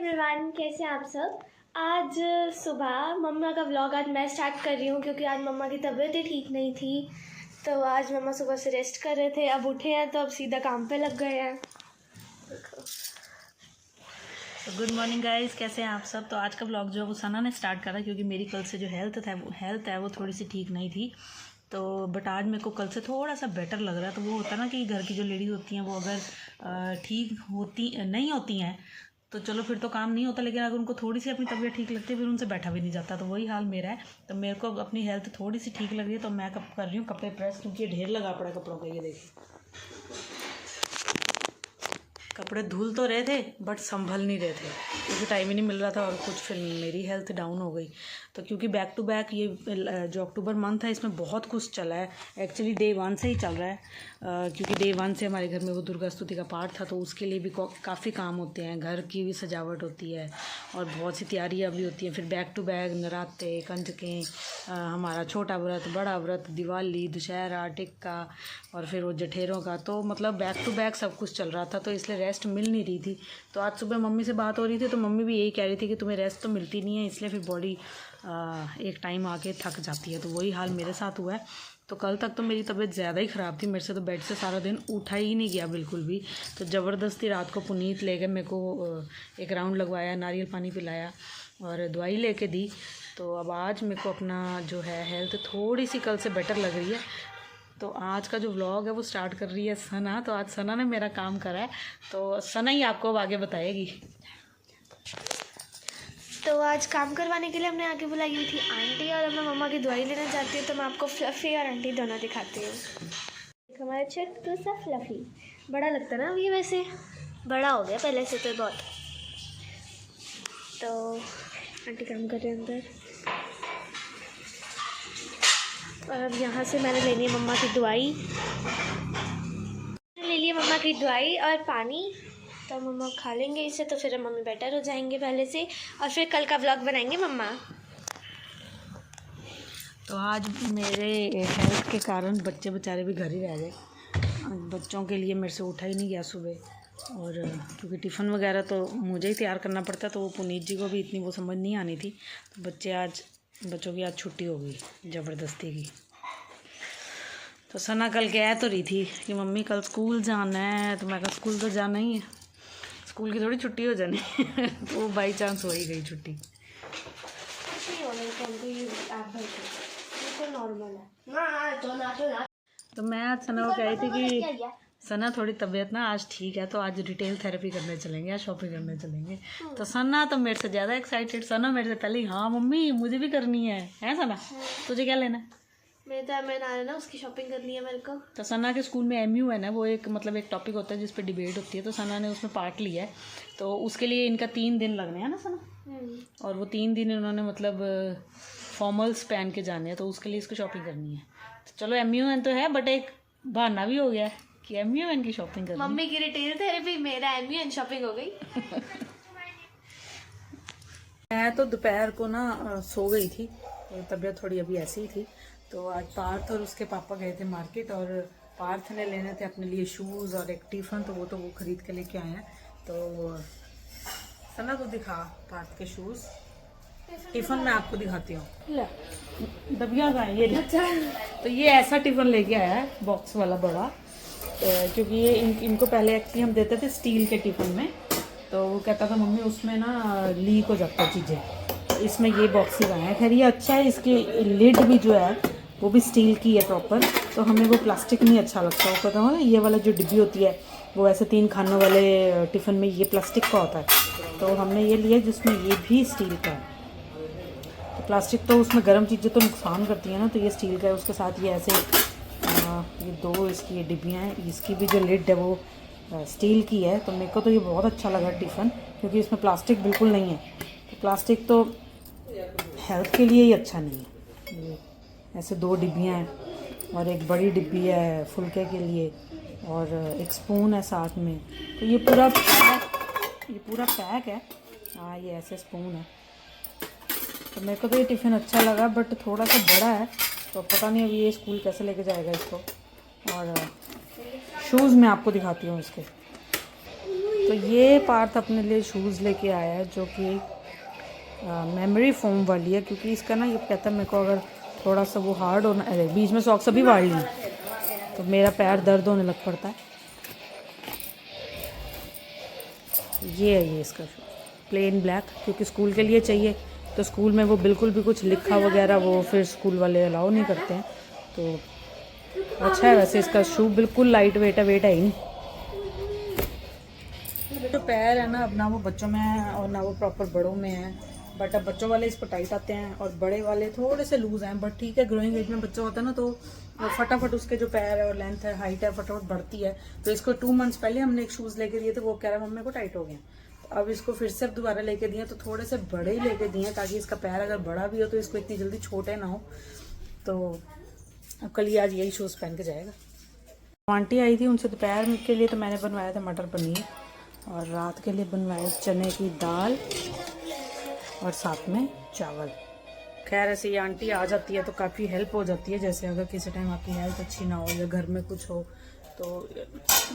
Everyone, कैसे हैं आप सब। आज सुबह मम्मा का व्लॉग आज मैं स्टार्ट कर रही हूँ क्योंकि आज मम्मा की तबीयत ही ठीक नहीं थी। तो आज मम्मा सुबह से रेस्ट कर रहे थे, अब उठे हैं तो अब सीधा काम पे लग गए हैं। गुड मॉर्निंग गाइस, कैसे हैं आप सब। तो आज का व्लॉग जो है वो सना ने स्टार्ट करा क्योंकि मेरी कल से जो हेल्थ है वो थोड़ी सी ठीक नहीं थी। तो बट आज मेरे को कल से थोड़ा सा बेटर लग रहा है। तो वो होता है ना कि घर की जो लेडीज़ होती हैं वो अगर ठीक नहीं होती हैं तो चलो फिर तो काम नहीं होता, लेकिन अगर उनको थोड़ी सी अपनी तबीयत ठीक लगती है फिर उनसे बैठा भी नहीं जाता। तो वही हाल मेरा है। तो मेरे को अपनी हेल्थ थोड़ी सी ठीक लग रही है तो मैं कर रही हूँ कपड़े प्रेस, क्योंकि ये ढेर लगा पड़ा है कपड़ों का। ये देखिए, कपड़े धुल तो रहे थे बट संभल नहीं रहे थे क्योंकि टाइम ही नहीं मिल रहा था और कुछ फिर मेरी हेल्थ डाउन हो गई। तो क्योंकि बैक टू बैक ये जो अक्टूबर मंथ है इसमें बहुत कुछ चला है। एक्चुअली डे 1 से ही चल रहा है, क्योंकि डे 1 से हमारे घर में वो दुर्गा स्तुति का पाठ था, तो उसके लिए भी काफ़ी काम होते हैं। घर की भी सजावट होती है और बहुत सी तैयारियाँ भी होती हैं। फिर बैक टू बैक नराते, कंजकें, हमारा छोटा व्रत, बड़ा व्रत, दिवाली, दशहरा, टिक्का और फिर वो जठेरों का। तो मतलब बैक टू बैक सब कुछ चल रहा था, तो इसलिए रेस्ट मिल नहीं रही थी। तो आज सुबह मम्मी से बात हो रही थी तो मम्मी भी यही कह रही थी कि तुम्हें रेस्ट तो मिलती नहीं है, इसलिए फिर बॉडी एक टाइम आके थक जाती है। तो वही हाल मेरे साथ हुआ है। तो कल तक तो मेरी तबीयत ज़्यादा ही ख़राब थी, मेरे से तो बेड से सारा दिन उठा ही नहीं गया बिल्कुल भी। तो ज़बरदस्ती रात को पुनीत लेकर मेरे को एक राउंड लगवाया, नारियल पानी पिलाया और दवाई लेके दी। तो अब आज मेरे को अपना जो है हेल्थ थोड़ी सी कल से बेटर लग रही है। तो आज का जो व्लॉग है वो स्टार्ट कर रही है सना। तो आज सना ने मेरा काम करा है, तो सना ही आपको अब आगे बताएगी। तो आज काम करवाने के लिए हमने आगे बुलाई हुई थी आंटी, और अब मैं मम्मा की दवाई लेना चाहती हूँ। तो मैं आपको फ्लफ़ी और आंटी दोनों दिखाती हूँ। हमारा छोटू सा फ्लफ़ी बड़ा लगता है ना, ये वैसे बड़ा हो गया पहले से तो बहुत। तो आंटी काम कर रहे हैं अंदर, और अब यहाँ से मैंने लेनी है मम्मा की दवाई। ले लिए मम्मा की दवाई और पानी, तो मम्मा खा लेंगे इसे तो फिर मम्मी बेटर हो जाएंगे पहले से, और फिर कल का व्लॉग बनाएंगे मम्मा। तो आज मेरे हेल्थ के कारण बच्चे बेचारे भी घर ही रह गए। बच्चों के लिए मेरे से उठा ही नहीं गया सुबह, और क्योंकि टिफ़िन वगैरह तो मुझे ही तैयार करना पड़ता, तो वो पुनीत जी को भी इतनी वो समझ नहीं आनी थी। तो बच्चों की आज छुट्टी हो गई ज़बरदस्ती की। तो सना कल कह तो रही थी कि मम्मी कल स्कूल जाना है, तो मैं कहा स्कूल तो जाना ही है, स्कूल की थोड़ी छुट्टी हो जानी तो वो बाई चांस हो ही गई छुट्टी। तो मैं आज सना को कह रही थी कि सना थोड़ी तबीयत ना आज ठीक है, तो आज रिटेल थेरेपी करने चलेंगे या शॉपिंग करने चलेंगे। तो सना तो मेरे से ज़्यादा एक्साइटेड, सना मेरे से पहले हाँ मम्मी मुझे भी करनी है सना तुझे क्या लेना है? मैं ना उसकी शॉपिंग करनी है मेरे को। तो सना के स्कूल में MU है ना, वो एक एक टॉपिक होता है जिस पे डिबेट होती है। तो सना ने उसमें पार्ट लिया है, तो उसके लिए इनका 3 दिन लगने हैं ना सना। और वो 3 दिन इन्होंने फॉर्मल्स पहन के जाने हैं, तो उसके लिए इसको शॉपिंग करनी है। तो चलो MUN तो है, बट एक बहाना भी हो गया है कि MUN की शॉपिंग करनी। मम्मी की रिटेल थेरेपी, मेरा MUN शॉपिंग हो गई। मैं तो दोपहर को ना सो गई थी, तो तबीयत थोड़ी अभी ऐसी ही थी। तो आज पार्थ और उसके पापा गए थे मार्केट, और पार्थ ने लेने थे अपने लिए शूज़ और एक टिफ़िन, तो वो खरीद के लेके आए हैं। तो सना तो दिखा पार्थ के शूज़, टिफ़िन मैं आपको दिखाती हूँ। दबिया का है ये। अच्छा। तो ये ऐसा टिफ़िन लेके आया है, बॉक्स वाला बड़ा, क्योंकि ये इनको पहले एक्चुअली हम देते थे स्टील के टिफ़िन में। तो वो कहता था मम्मी उसमें ना लीक हो जाता है चीज़ें, तो इसमें ये बॉक्स ही आया है। खैर ये अच्छा है, इसकी लिड भी जो है वो भी स्टील की है प्रॉपर, तो हमें वो प्लास्टिक नहीं अच्छा लगता। वो पता हो ना, ये वाला जो डिब्बी होती है वो ऐसे 3 खानों वाले टिफ़िन में ये प्लास्टिक का होता है, तो हमने ये लिया जिसमें ये भी स्टील का है। तो प्लास्टिक तो उसमें गर्म चीज़ें तो नुकसान करती हैं ना, तो ये स्टील का है। उसके साथ ये ऐसे ये 2 इसकी ये डिब्बियाँ हैं, इसकी भी जो लिड है वो स्टील की है। तो मेरे को तो ये बहुत अच्छा लगा टिफ़िन, क्योंकि इसमें प्लास्टिक बिल्कुल नहीं है। तो प्लास्टिक तो हेल्थ के लिए ही अच्छा नहीं है। ये ऐसे 2 डिब्बियाँ हैं और एक बड़ी डिब्बी है फुलके के लिए, और एक स्पून है साथ में। तो ये पूरा पैक है। हाँ ये ऐसे स्पून है। तो मेरे को तो ये टिफ़िन अच्छा लगा, बट थोड़ा सा बड़ा है, तो पता नहीं अभी ये स्कूल कैसे लेके जाएगा इसको। और शूज़ मैं आपको दिखाती हूँ इसके। तो ये पार्थ अपने लिए शूज़ लेके आया है जो कि मेमोरी फोम वाली है, क्योंकि इसका ना ये कहता है मेरे को अगर थोड़ा सा वो हार्ड होना, अरे बीच में सॉक्स अभी वाड़ ली तो मेरा पैर दर्द होने लग पड़ता है। ये है ये इसका शूज़ प्लेन ब्लैक, क्योंकि स्कूल के लिए चाहिए, तो स्कूल में वो बिल्कुल भी कुछ लिखा वगैरह वो फिर स्कूल वाले अलाउ नहीं करते हैं। तो अच्छा है वैसे इसका शू, बिल्कुल लाइट वेट है, वेट है ही नहीं। जो पैर है ना, अब ना वो बच्चों में है और ना वो प्रॉपर बड़ों में है, बट अब बच्चों वाले इस पर टाइट आते हैं और बड़े वाले थोड़े से लूज हैं। बट ठीक है, ग्रोइंग एज में बच्चा होता है ना, तो फटाफट उसके जो पैर है और लेंथ है, हाइट है, फटाफट बढ़ती है। तो इसको 2 मंथ्स पहले हमने एक शूज़ लेके दिए थे, वो कह रहा है मम्मी को टाइट हो गया। तो अब इसको फिर से दोबारा लेके दिए, तो थोड़े से बड़े ही लेके दिए ताकि इसका पैर अगर बड़ा भी हो तो इसको इतनी जल्दी छोटे ना हो। तो अब कल ही आज यही शूज़ पहन के जाएगा। आंटी आई थी, उनसे दोपहर के लिए तो मैंने बनवाया था मटर पनीर, और रात के लिए बनवाए चने की दाल और साथ में चावल। खैर ऐसे ये आंटी आ जाती है तो काफ़ी हेल्प हो जाती है, जैसे अगर किसी टाइम आपकी हेल्थ अच्छी ना हो या घर में कुछ हो तो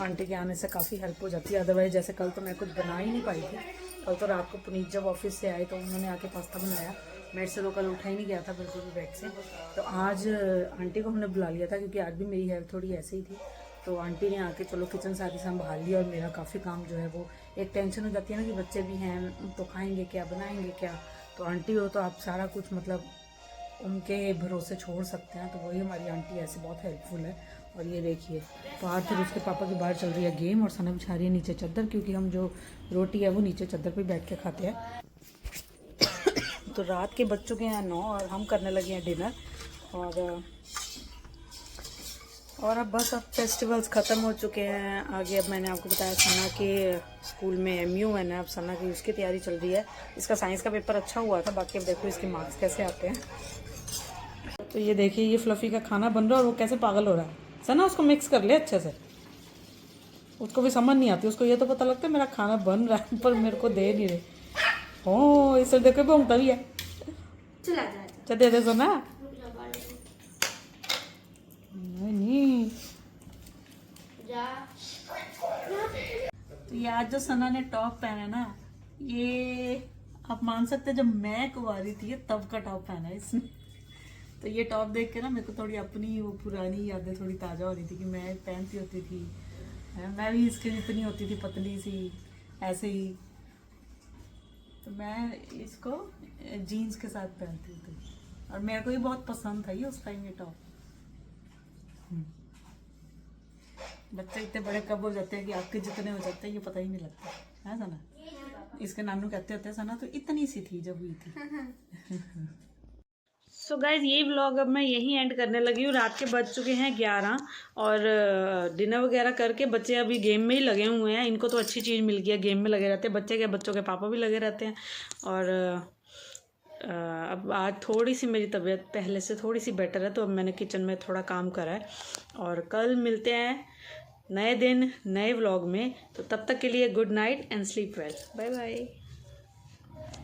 आंटी के आने से काफ़ी हेल्प हो जाती है। अदरवाइज जैसे कल तो मैं कुछ बना ही नहीं पाई थी। कल तो रात को पुनीत जब ऑफिस से आए तो उन्होंने आके पास्ता बनाया, मेरे से तो कल उठा ही नहीं गया था बिल्कुल भी बेड से। तो आज आंटी को हमने बुला लिया था क्योंकि आज भी मेरी हेल्थ थोड़ी ऐसे ही थी। तो आंटी ने आके चलो किचन सारी संभाल लिया, और मेरा काफ़ी काम जो है वो, एक टेंशन हो जाती है ना कि बच्चे भी हैं तो खाएंगे क्या, बनाएंगे क्या। तो आंटी हो तो आप सारा कुछ मतलब उनके भरोसे छोड़ सकते हैं, तो वही हमारी आंटी ऐसे बहुत हेल्पफुल है। और ये देखिए पार्थ फिर उसके पापा के बाहर चल रही है गेम, और सना बिछा रही है नीचे चादर, क्योंकि हम जो रोटी है वो नीचे चादर पे बैठ के खाते हैं। तो रात के बज चुके हैं 9 और हम करने लगे हैं डिनर। और अब बस अब फेस्टिवल्स ख़त्म हो चुके हैं। आगे अब मैंने आपको बताया सना के स्कूल में MU है ना, अब सना की उसकी तैयारी चल रही है। इसका साइंस का पेपर अच्छा हुआ था, बाकी अब देखो इसके मार्क्स कैसे आते हैं। तो ये देखिए ये फ्लफ़ी का खाना बन रहा है और वो कैसे पागल हो रहा है। सना उसको मिक्स कर ले अच्छे से, उसको भी समझ नहीं आती, उसको ये तो पता लगता है मेरा खाना बन रहा है पर मेरे को दे नहीं रहे। ओ इसे देखो भोंगता भी है। चल दे दे सना। नहीं तो ये आज जो सना ने टॉप पहना है ना, ये आप मान सकते हैं जब मैं कुंवारी थी तब का टॉप पहना है इसने। तो ये टॉप देख के ना मेरे को थोड़ी अपनी वो पुरानी यादें थोड़ी ताज़ा हो रही थी कि मैं पहनती होती थी, मैं भी इसके जितनी होती थी पतली सी ऐसे ही। तो मैं इसको जीन्स के साथ पहनती थी और मेरे को ये बहुत पसंद था ये उस टाइम ये टॉप। बच्चे इतने बड़े कब हो जाते हैं कि आपके जितने हो जाते हैं ये पता ही नहीं लगता है सना। इसके नानू कहते होते हैं सना तो इतनी सी थी जब हुई थी। सो गाइज ये व्लॉग अब मैं यहीं एंड करने लगी हूँ। रात के बज चुके हैं 11 और डिनर वगैरह करके बच्चे अभी गेम में ही लगे हुए हैं। इनको तो अच्छी चीज़ मिल गई है, गेम में लगे रहते हैं बच्चे, के बच्चों के पापा भी लगे रहते हैं। और अब आज थोड़ी सी मेरी तबीयत पहले से थोड़ी सी बेटर है, तो अब मैंने किचन में थोड़ा काम करा है। और कल मिलते हैं नए दिन नए व्लॉग में, तो तब तक के लिए good night and sleep well, bye bye.